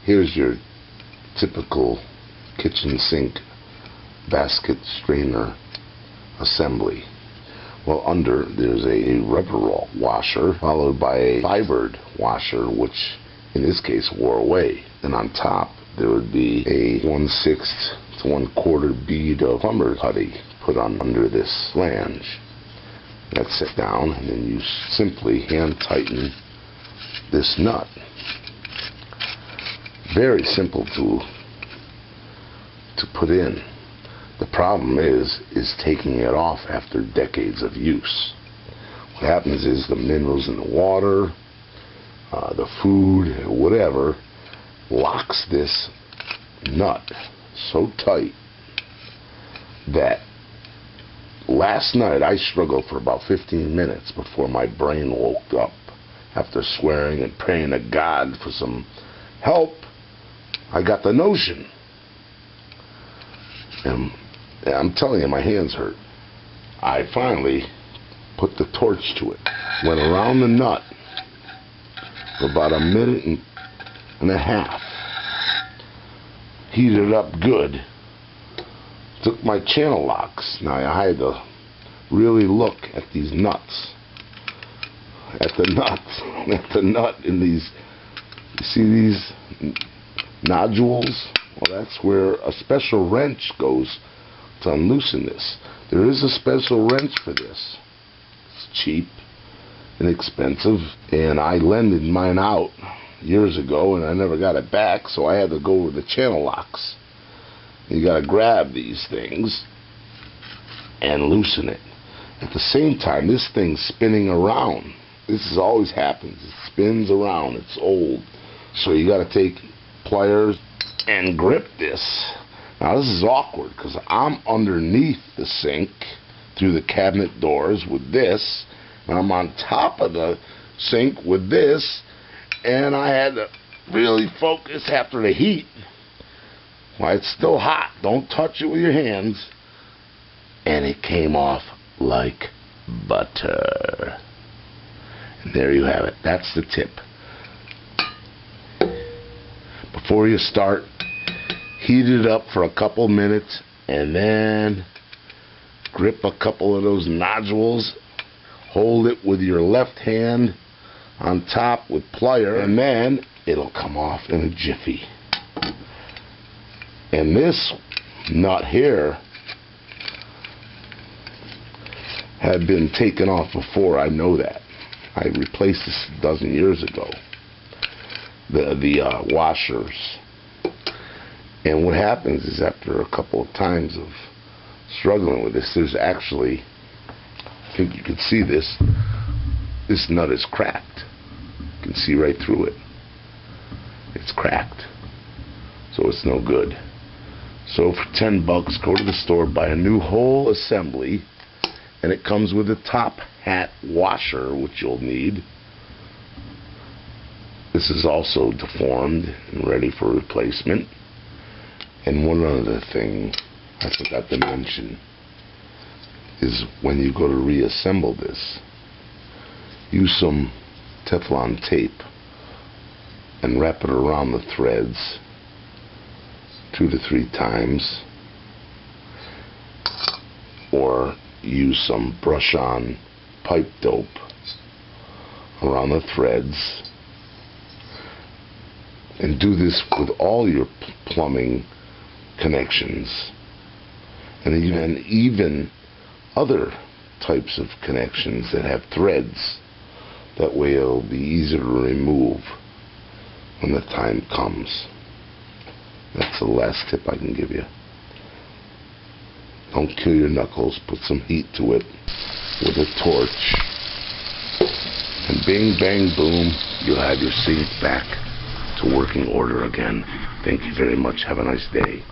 Here's your typical kitchen sink basket strainer assembly. Well, under there's a rubber washer followed by a fibered washer, which in this case wore away. Then on top there would be a 1/6 to 1/4 bead of plumber putty put on under this flange. That's set down, and then you simply hand tighten this nut. Very simple to put in. The problem is taking it off after decades of use. What happens is the minerals in the water, the food, whatever, locks this nut so tight that last night I struggled for about 15 minutes before my brain woke up after swearing and praying to God for some help. I got the notion. And I'm telling you, my hands hurt. I finally put the torch to it, went around the nut for about a minute and a half, heated it up good, took my channel locks. Now I had to really look at these nuts, at the nut in these, you see these nodules? Well, that's where a special wrench goes to unloosen this. There is a special wrench for this. It's cheap, inexpensive, and I lended mine out years ago and I never got it back, so I had to go with the channel locks. You gotta grab these things and loosen it. At the same time, this thing's spinning around. Always happens. It spins around. It's old. So you gotta take pliers and grip this. Now this is awkward because I'm underneath the sink through the cabinet doors with this, and I'm on top of the sink with this, and I had to really focus after the heat. Well, it's still hot. Don't touch it with your hands. And it came off like butter. And there you have it. That's the tip. Before you start, heat it up for a couple minutes and then grip a couple of those nodules, hold it with your left hand on top with pliers, and then it'll come off in a jiffy. And this nut here had been taken off before, I know that. I replaced this a dozen years ago, the washers. And what happens is after a couple of times of struggling with this, there's actually, I think you can see this nut is cracked. You can see right through it. It's cracked. So it's no good. So for $10, go to the store, buy a new whole assembly, and it comes with a top hat washer, which you'll need. This is also deformed and ready for replacement. And one other thing I forgot to mention is when you go to reassemble this, use some Teflon tape and wrap it around the threads 2 to 3 times, or use some brush-on pipe dope around the threads, and do this with all your plumbing connections and even other types of connections that have threads. That way it'll be easier to remove when the time comes. That's the last tip I can give you. Don't kill your knuckles. Put some heat to it with a torch, and bing bang boom, you'll have your sink back to working order again. Thank you very much. Have a nice day.